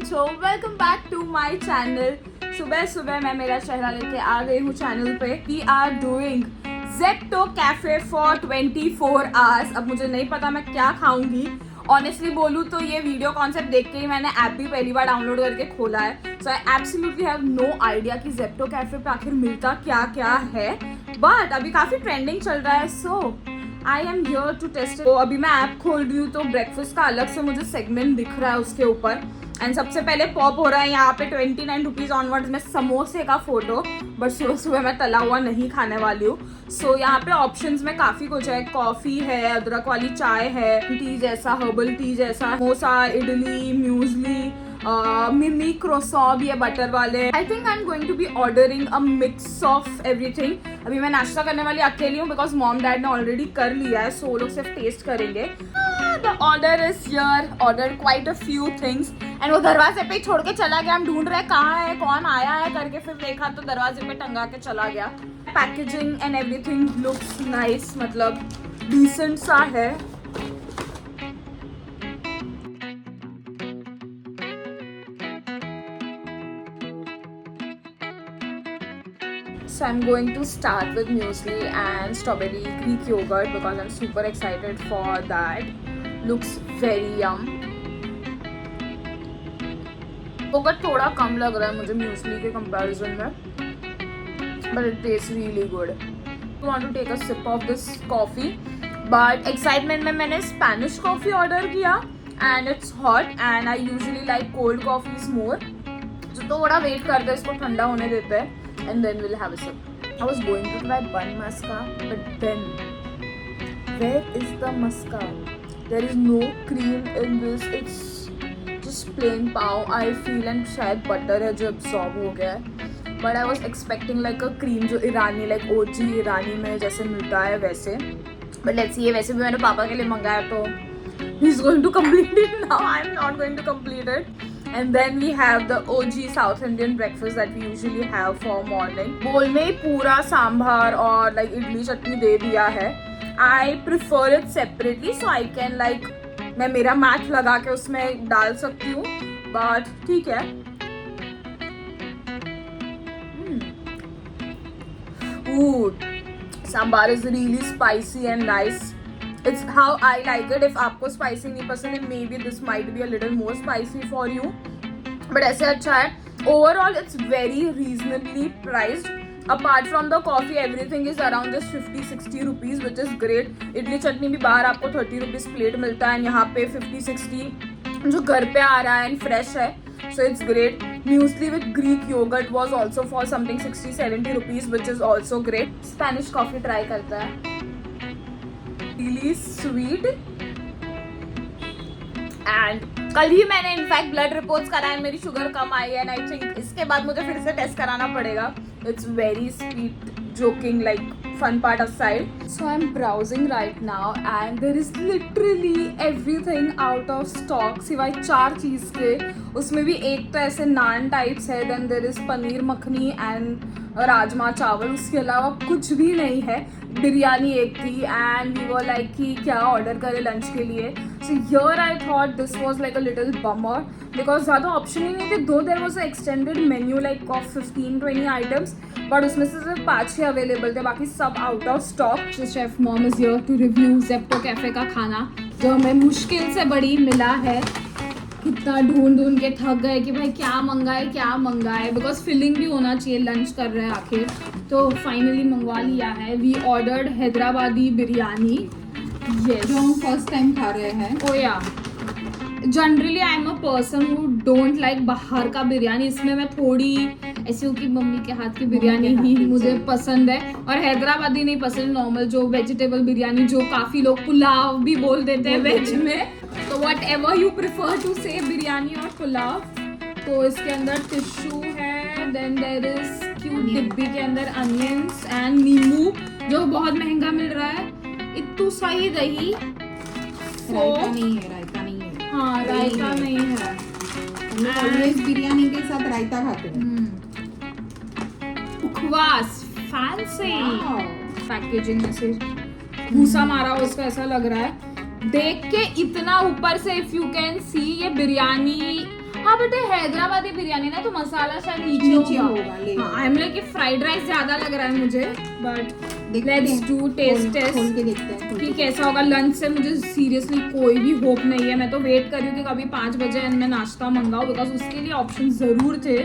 So welcome back to my channel. सुबह सुबह मैं मेरा चेहरा लेके आ गई हूँ चैनल पे। We are doing Zepto cafe for 24 hours. अब मुझे नहीं पता मैं क्या खाऊंगी। ऑनेस्टली बोलूँ तो ये वीडियो कॉन्सेप्ट देख के ही मैंने ऐप भी पहली बार डाउनलोड करके खोला है। So I absolutely have no idea कि जेप्टो कैफे पे आखिर मिलता क्या क्या है, बट अभी काफ़ी ट्रेंडिंग चल रहा है। So I am here to test. तो अभी मैं ऐप खोल रही हूँ तो ब्रेकफास्ट का अलग से मुझे सेगमेंट दिख रहा है उसके ऊपर। एंड सबसे पहले पॉप हो रहा है यहाँ पे 29 रुपीज़ ऑनवर्ड्स में समोसे का फोटो। बट सुबह सुबह मैं तला हुआ नहीं खाने वाली हूँ। सो यहाँ पे ऑप्शंस में काफ़ी कुछ है। कॉफ़ी है, अदरक वाली चाय है, टी जैसा, हर्बल टी जैसा, समोसा, इडली, म्यूजली, मिमी, क्रोसॉ भी है बटर वाले। I think I am going to be ordering a mix of everything. अभी मैं नाश्ता करने वाली अकेली हूँ बिकॉज मॉम डैड ने ऑलरेडी कर लिया है, सो वो लोग सिर्फ टेस्ट करेंगे। The order is here, order quite a few things. And वो दरवाजे पे छोड़ के चला गया। हम ढूंढ रहे हैं कहाँ है, कौन आया है करके, फिर देखा तो दरवाजे पे टंगा के चला गया। Packaging and everything looks nice, मतलब डिसेंट सा है। So I'm going to start with muesli and strawberry Greek yogurt because I'm super excited for that. Looks very yum. Yogurt थोड़ा कम लग रहा है मुझे muesli के comparison में, but it tastes really good. I want to take a sip of this coffee, but excitement में मैंने Spanish coffee order किया and it's hot and I usually like cold coffees more. तो थोड़ा wait करते हैं, इसको ठंडा होने देते हैं. And then we'll have a sip. I was going to try bun masca, but then where is the masca? There is no cream in this. It's just plain pav. I feel and शायद butter है जो absorb हो गया है. But I was expecting like a cream जो ईरानी, like OG ईरानी में जैसे मिलता है वैसे. But let's see, ये वैसे भी मैंने पापा के लिए मंगाया तो he's going to complete it now. I'm not going to complete it. And then we have the OG South Indian breakfast that we usually have for morning. बोल में ही पूरा सांभर और like इडली चटनी दे दिया है. I prefer it separately so I can like मैं मेरा mat लगा के उसमें डाल सकती हूँ, but ठीक है. Ooh, sambar is really spicy and nice. It's how I like it. If आपको spicy नहीं पसंद है, maybe this might be a little more spicy for you. But ऐसे अच्छा है. Overall, it's very reasonably priced. Apart from the coffee, everything is around just 50-60 rupees, which is great. Idli chutney भी बाहर आपको 30 rupees प्लेट मिलता है, यहाँ पे 50-60 जो घर पे आ रहा है and fresh है. So it's great. Muesli with Greek yogurt was also for something 60-70 rupees, which is also great. Spanish coffee try करता है. Really sweet. And कल ही मैंने इनफैक्ट ब्लड रिपोर्ट्स कराए, मेरी शुगर कम आई है. एंड आई थिंक इसके बाद मुझे फिर से टेस्ट कराना पड़ेगा. It's very sweet, joking like fun part aside. So I'm browsing right now and there is literally everything out of stock सिवाय 4 चीज़ के. उसमें भी एक तो ऐसे नान टाइप्स है, then there is paneer makhani and rajma चावल. उसके अलावा कुछ भी नहीं है. बिरयानी एक थी and we were like कि क्या ऑर्डर करें लंच के लिए. So here I thought this was like a little bummer because ज़्यादा ऑप्शन ही नहीं थे. Though there was an extended menu like of 15-20 items, but उसमें से सिर्फ 5 ही अवेलेबल थे, बाकी सब out of stock. Chef mom is here to review Zepto cafe का खाना जो हमें मुश्किल से बड़ी मिला है. कितना ढूंढ के थक गए कि भाई क्या मंगाए बिकॉज फिलिंग भी होना चाहिए, लंच कर रहे हैं आखिर. तो फाइनली मंगवा लिया है. वी ऑर्डर्ड हैदराबादी बिरयानी, ये जो हम फर्स्ट टाइम खा रहे हैं. ओ या generally I am a person who don't like बाहर का बिरयानी. इसमें मैं थोड़ी ऐसी हूँ कि मम्मी के हाथ की बिरयानी ही मुझे पसंद है. और हैदराबादी नहीं पसंद, नॉर्मल जो वेजिटेबल बिरयानी जो काफ़ी लोग पुलाव भी बोल देते हैं वेज में. तो whatever you prefer to say, biryani और पुलाव. तो इसके अंदर टिश्यू है, देन देयर इज क्यूट डिब्बी के अंदर अनियंस एंड नींबू जो बहुत महंगा मिल रहा है. इतू सही दही. रायता नहीं है. हाँ, रायता नहीं है. ऑलवेज बिरयानी के साथ रायता खाते हैं. मुखवास फैंसी पैकेजिंग में से भूसा मारा हो उसका ऐसा लग रहा है देख के. इतना ऊपर से इफ यू कैन सी, ये बिरयानी हाँ बट हैदराबादी बिरयानी ना तो मसाला शायद नीचे नीचे होगा। होगा, ले हाँ, I am like fried rice ज्यादा लग रहा है मुझे, बट देखते लेट्स हैं। डू टेस्ट टेस्ट खोल के देखते हैं, खोल कि के कैसा होगा। लंच से मुझे सीरियसली कोई भी होप नहीं है। मैं तो वेट कर रही हूँ कि कभी 5 बजे मैं नाश्ता मंगाऊँ, बिकॉज उसके लिए ऑप्शन जरूर थे।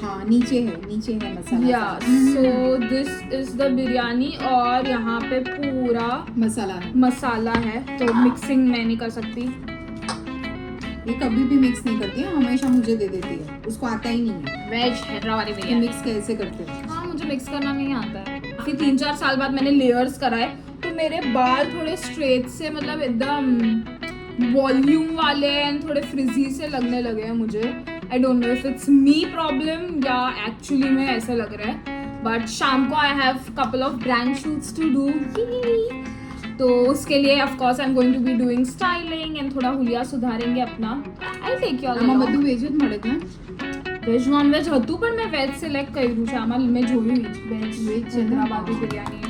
हाँ नीचे है मसाला। या सो दिस इज द बिरयानी और यहाँ पे पूरा मसाला है। मसाला है, तो मिक्सिंग मैं नहीं कर सकती। ये कभी भी मिक्स नहीं करती है, हमेशा मुझे दे देती है, उसको आता ही नहीं है वेज हैदराबादी कि बिरयानी। मिक्स कैसे करते हैं। हाँ मुझे मिक्स करना नहीं आता है। फिर 3-4 साल बाद मैंने लेयर्स कराए तो मेरे बाल थोड़े स्ट्रेट से मतलब एकदम वॉल्यूम वाले एंड थोड़े फ्रिजी से लगने लगे हैं मुझे। I don't know if it's me problem या एक्चुअली में ऐसा लग रहा है। बट शाम को I have couple of brand shoots to do, तो उसके लिए of course I am going to be doing styling and थोड़ा हुलिया सुधारेंगे अपना। आई टेक यू ऑल આમાં બધું વેજ જ મળે છે વેજ નોન વેજ હતું પણ મેં વેજ સિલેક્ટ કર્યું છે આમાં। મેં જોયું વેજ વેજ છે ને? हैदराबादी बिरयानी।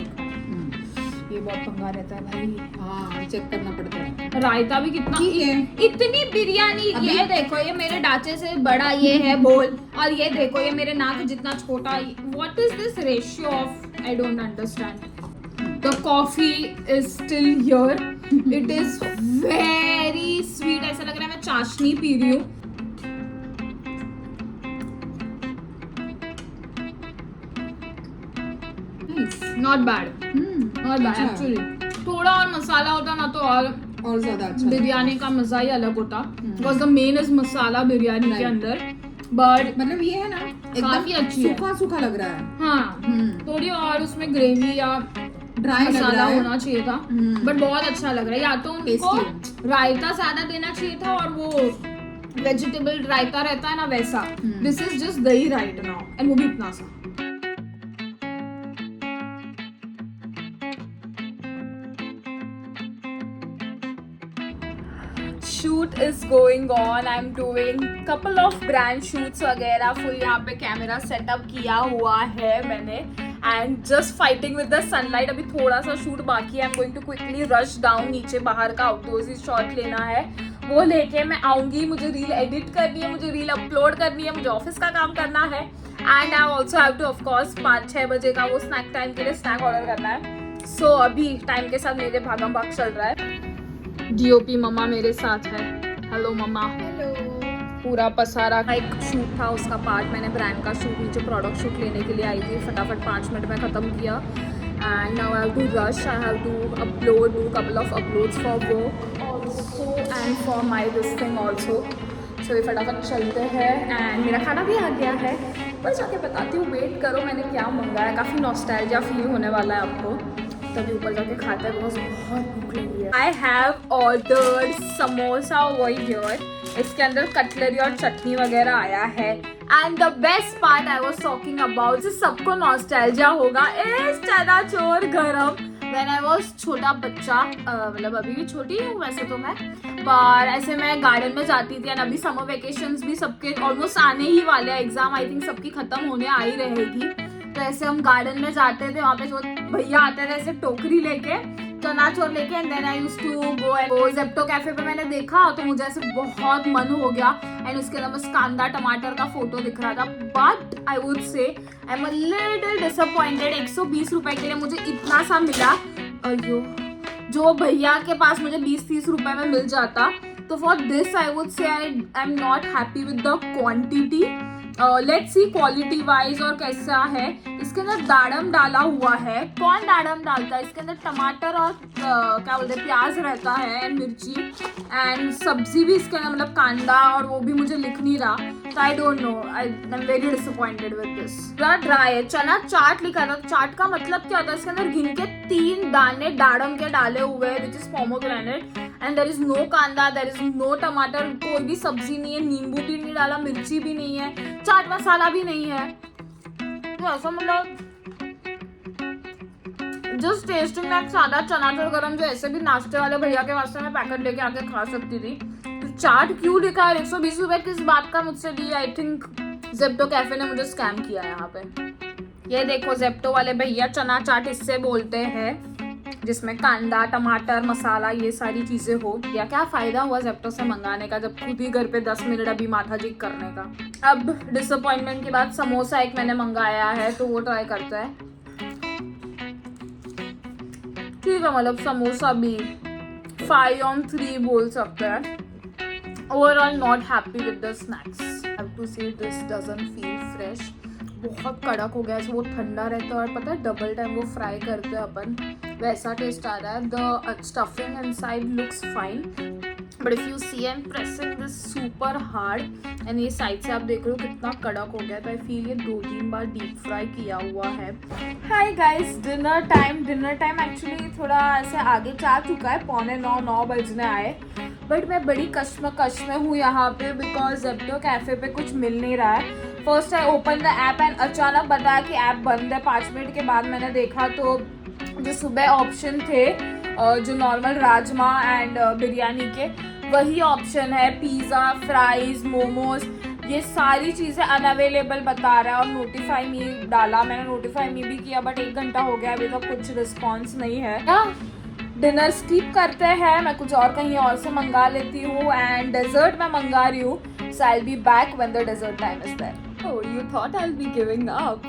ये बहुत पंगा रहता है भाई। हाँ चेक करना पड़ता है। रायता भी कितना ठीक है। इतनी बिरयानी। अभी- ये देखो ये मेरे डाचे से बड़ा ये है बोल, और ये देखो ये मेरे नाक जितना छोटा। What is this ratio of, I don't understand. The coffee is still here, it is very sweet. ऐसा लग रहा है मैं चाशनी पी रही हूँ। नॉट बैड, नॉट बैड अच्छा। एक्चुअली। थोड़ा और मसाला होता ना तो और ज्यादा अच्छा बिरयानी का मजा ही अलग होता, बिकॉज द मेन इज मसाला बिरयानी के Right. अंदर। बट मतलब ये है ना काफी एकदम अच्छी है। सूखा सूखा लग रहा है। हाँ थोड़ी और उसमें ग्रेवी या ड्राई लग मसाला रहा है। होना चाहिए था, बट बहुत अच्छा लग रहा है। या तो उनको Tasty रायता ज्यादा देना चाहिए था, और वो वेजिटेबल रायता रहता है ना वैसा। This is just dahi right now, and वो भी इतना सा। Shoot is going on. I am doing couple of brand shoots वगैरह। फुल यहाँ पे कैमरा सेटअप किया हुआ है मैंने, and just fighting with the sunlight. अभी थोड़ा सा शूट बाकी है। I am going to quickly rush down, नीचे बाहर का आउटडोर्स शॉट लेना है, वो लेके मैं आऊँगी। मुझे रील एडिट करनी है, मुझे रील अपलोड करनी है, मुझे ऑफिस का काम करना है, and I also have to of course 5-6 बजे का वो स्नैक टाइम के लिए स्नैक ऑर्डर करना है। सो अभी टाइम के साथ मेरे भागम भाग चल रहा है। डीओपी मम्मा मेरे साथ है। हेलो मम्मा। हेलो। पूरा पसारा का एक शूट था, उसका पार्ट मैंने ब्रांड का शूट नीचे प्रोडक्ट शूट लेने के लिए आई थी। फटाफट 5 मिनट में ख़त्म किया, and now I have to rush. I have to upload, do couple of uploads for work also and for my this thing also. So ये फटाफट चलते हैं, एंड मेरा खाना भी आ गया है। पर जाके बताती हूँ, वेट करो मैंने क्या मंगाया। काफ़ी नॉस्टैल्जिया फील होने वाला है आपको, तभी ऊपर जाके खाता है, बिकॉज बहुत भूख लगी है। आई have ordered samosa over here. इसके अंदर कटलरी और चटनी वगैरह आया है, and the best part I was talking about, सबको नॉस्टैल्जिया होगा, इस चनाचोर गरम। व्हेन आई वाज छोटा बच्चा, मतलब अभी भी छोटी हूँ वैसे तो मैं, पर ऐसे मैं गार्डन में जाती थी। एंड अभी समर वेकेशंस भी सबके ऑलमोस्ट आने ही वाले हैं। एग्जाम आई थिंक सबकी खत्म होने आ ही रहेगी, तो ऐसे हम गार्डन में जाते थे। वहाँ पे जो भैया आते थे ऐसे टोकरी लेके, चनाचोर लेके, and then I used to go and वो ज़ेप्टो कैफे पे मैंने देखा तो मुझे ऐसे बहुत मन हो गया, एंड उसके अंदर बस कांदा टमाटर का फोटो दिख रहा था। But I would say I am a little disappointed. 120 रुपए के लिए मुझे इतना सा मिला। अयो, जो भैया के पास मुझे 20-30 रुपए में मिल जाता। तो for this I would say I am not happy with the quantity. Let's see quality wise और कैसा है। इसके अंदर दाड़म डाला हुआ है। कौन दाड़म डालता है? इसके अंदर टमाटर और क्या बोलते हैं, प्याज रहता है, एंड मिर्ची, एंड सब्जी भी इसके अंदर, मतलब कांदा, और वो भी मुझे लिख नहीं रहा। तो आई don't no, I am very disappointed with this. पूरा ड्राई है। चना चाट लिखा था। चाट का मतलब क्या होता है? इसके अंदर गिन के 3 दाने दाड़म के डाले हुए हैं, which is pomegranate, and there is no kanda, there is no tamatar, कोई भी सब्जी नहीं है, नींबू भी नहीं डाला, मिर्ची भी नहीं है, चाट मसाला भी नहीं है। तो ऐसा मतलब जस्ट टेस्टिंग लाइक सादा चनाचोर गरम, जो ऐसे भी नाश्ते वाले भैया के वास्ते मैं पैकेट लेके आके खा सकती थी। तो चाट क्यों लिखा है? 120 रुपए किस बात का मुझसे ली? आई थिंक ज़ेप्टो कैफे ने मुझे स्कैम किया है यहाँ पे। ये देखो ज़ेप्टो वाले भैया, चना चाट इससे बोलते हैं। जिसमें कांदा, टमाटर, मसाला ये सारी चीजें हो। या क्या फायदा हुआ जेप्टो से मंगाने का जब खुद ही घर पे 10 मिनट अभी माथा जी करने का। अब डिसअपॉइंटमेंट के बाद समोसा एक मैंने मंगाया है तो वो ट्राई करते हैं। ठीक है, मतलब समोसा भी 5 on 3 बोल सकते हैं। Overall not happy with the snacks. I have to say this doesn't feel fresh. बहुत कड़क हो गया है, वो ठंडा रहता है और पता है डबल टाइम वो फ्राई करते हैं अपन, वैसा टेस्ट आ रहा है। The stuffing inside looks fine but if you see I am pressing this super hard and ये साइड से आप देख रहे हो कितना कड़क हो गया है। तो आई फील ये 2-3 बार डीप फ्राई किया हुआ है। Hi guys, dinner time actually थोड़ा ऐसे आगे जा चुका है, 8:45-9 बजने आए। बट मैं बड़ी कश्मकश में हूँ यहाँ पे बिकॉज जेप्टो कैफे पे कुछ मिल नहीं रहा है। First I open the app and अचानक बताया कि ऐप बंद है। 5 मिनट के बाद मैंने देखा तो जो सुबह ऑप्शन थे जो नॉर्मल राजमा एंड बिरयानी के, वही ऑप्शन है। पिज़्ज़ा, फ्राइज, मोमोज, ये सारी चीज़ें अनअवेलेबल बता रहा है। और नोटिफाई मी डाला, मैंने नोटिफाई मी भी किया बट 1 घंटा हो गया, अभी तक कुछ रिस्पॉन्स नहीं है। डिनर स्किप करते हैं, मैं कुछ और कहीं और से मंगा लेती हूँ एंड डेजर्ट मैं मंगा रही हूँ। So I'll be back when the dessert time is there. Oh, you thought I'll be giving up?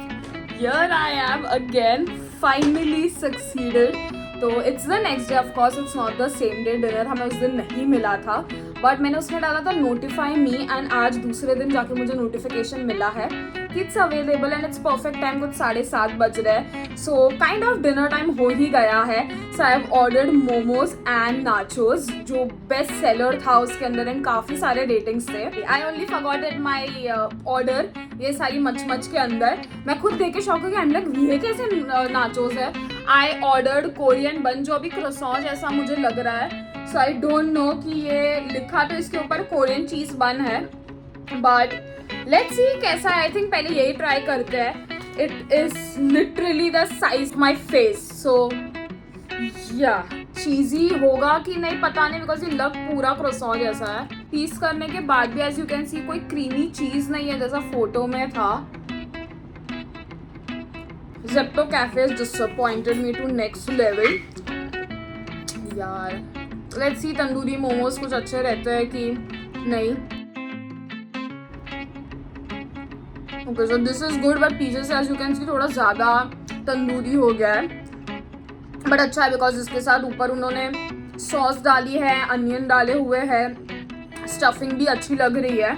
Here I am again, finally succeeded. तो it's the next day, of course it's not the same day dinner, हमें उस दिन नहीं मिला था but मैंने उसमें डाला था नोटिफाई मी एंड आज दूसरे दिन जाके मुझे नोटिफिकेशन मिला है कि it's available and it's perfect time, कुछ 7:30 बज रहे हैं। So kind of dinner time हो ही गया है। So I have ordered momos and nachos, जो बेस्ट सेलर था उसके अंदर एंड काफ़ी सारे रेटिंग्स थे। आई ओनली फॉरगॉटेड माई ऑर्डर, ये सारी मच के अंदर मैं खुद देख के शौक हो गया, ये कैसे नाचोज है। आई ऑर्डर्ड कोरियन बन, जो अभी क्रोसॉन जैसा मुझे लग रहा है। सो आई डोंट नो कि ये लिखा तो इसके ऊपर कोरियन चीज बन है बट लेट्स सी कैसा है। आई थिंक पहले यही ट्राई करते हैं। It is literally the size my face, so या चीजी होगा कि नहीं पता नहीं बिकॉज ये लग पूरा क्रोसॉन जैसा है। पीस करने के बाद भी एज यू कैन सी कोई क्रीमी चीज नहीं है जैसा फोटो में था। Zepto cafe disappointed me to next level यार। लेट्स सी तंदूरी मोमोज कुछ अच्छे रहते हैं कि नहीं। Okay so this is good but पीछे से एज यू कैन सी थोड़ा ज़्यादा तंदूरी हो गया है बट अच्छा है बिकॉज इसके साथ ऊपर उन्होंने सॉस डाली है, अनियन डाले हुए हैं, स्टफिंग भी अच्छी लग रही है।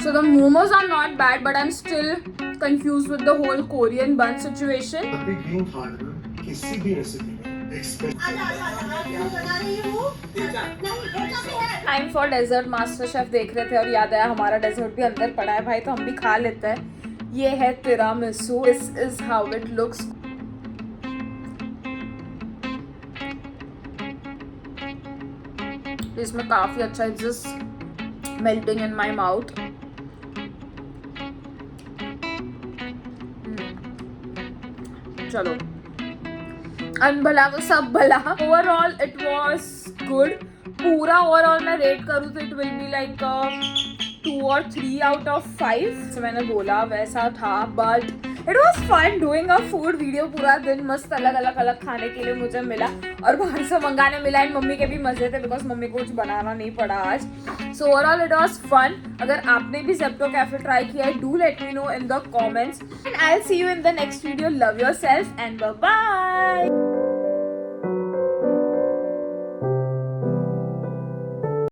So the momos are not bad but I am still confused with the whole Korean bun situation. अभी ग्रीन खाना किसी भी रेसिपी में time for dessert master chef देख रहे थे और याद आया हमारा डेजर्ट भी अंदर पड़ा है भाई, तो हम भी खा लेते हैं। ये है tiramisu, this is how it looks. इसमें काफी अच्छा, it's just melting in my mouth. चलो अनभला वो सब भला। Overall it was good. पूरा ओवरऑल मैं रेट करूँ तो it will be like 2 or 3 out of 5। जैसे मैंने बोला वैसा था but it was fun doing a food video. पूरा दिन मस्त अलग अलग खाने के लिए मुझे मिला और बाहर से मंगाने मिला एंड मम्मी के भी मजे थे बिकॉज मम्मी को कुछ बनाना नहीं पड़ा आज। So overall it was fun. अगर आपने भी जेप्टो कैफे ट्राई किया है do let me know in the comments and I will see you in the next video. Love yourself and bye bye.